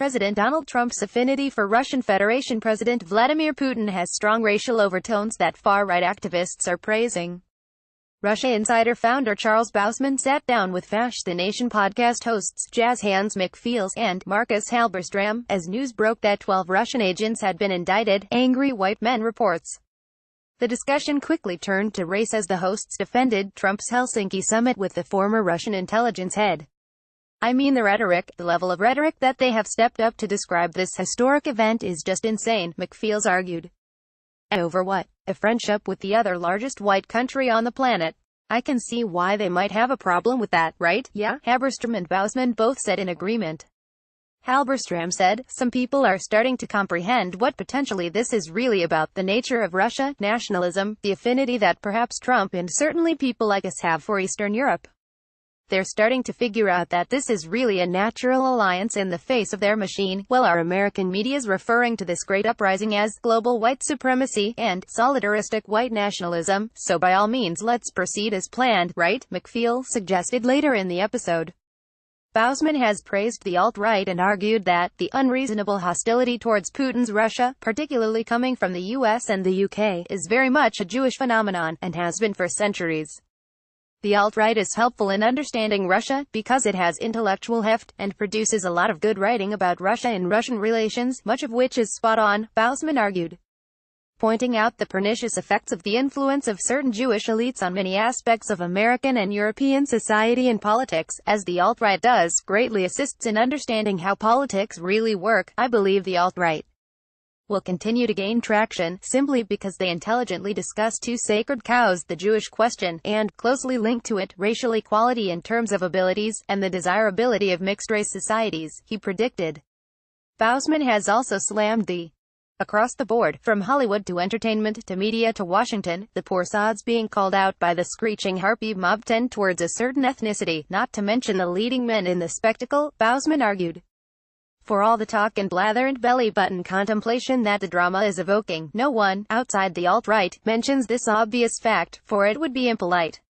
President Donald Trump's affinity for Russian Federation President Vladimir Putin has strong racial overtones that far-right activists are praising. Russia Insider founder Charles Bausman sat down with Fash the Nation podcast hosts Jazz Hands McFeels and Marcus Halberstram as news broke that 12 Russian agents had been indicted, Angry White Men reports. The discussion quickly turned to race as the hosts defended Trump's Helsinki summit with the former Russian intelligence head. "I mean the rhetoric, the level of rhetoric that they have stepped up to describe this historic event is just insane," McFeels argued. "And over what? A friendship with the other largest white country on the planet. I can see why they might have a problem with that, right?" "Yeah," Halberstram and Bausman both said in agreement. Halberstram said, "Some people are starting to comprehend what potentially this is really about, the nature of Russia, nationalism, the affinity that perhaps Trump and certainly people like us have for Eastern Europe. They're starting to figure out that this is really a natural alliance in the face of their machine, while our American media's referring to this great uprising as global white supremacy and solidaristic white nationalism, so by all means let's proceed as planned, right?" McFeel suggested later in the episode. Bausman has praised the alt-right and argued that the unreasonable hostility towards Putin's Russia, particularly coming from the US and the UK, is very much a Jewish phenomenon, and has been for centuries. The alt-right is helpful in understanding Russia, because it has intellectual heft, and produces a lot of good writing about Russia and Russian relations, much of which is spot on, Bausman argued, pointing out the pernicious effects of the influence of certain Jewish elites on many aspects of American and European society and politics, as the alt-right does, greatly assists in understanding how politics really work. "I believe the alt-right will continue to gain traction, simply because they intelligently discuss two sacred cows, the Jewish question, and, closely linked to it, racial equality in terms of abilities, and the desirability of mixed-race societies," he predicted. Bausman has also slammed the across the board, from Hollywood to entertainment to media to Washington, the poor sods being called out by the screeching harpy mob tend towards a certain ethnicity, not to mention the leading men in the spectacle, Bausman argued. For all the talk and blather and belly-button contemplation that the drama is evoking, no one, outside the alt-right, mentions this obvious fact, for it would be impolite.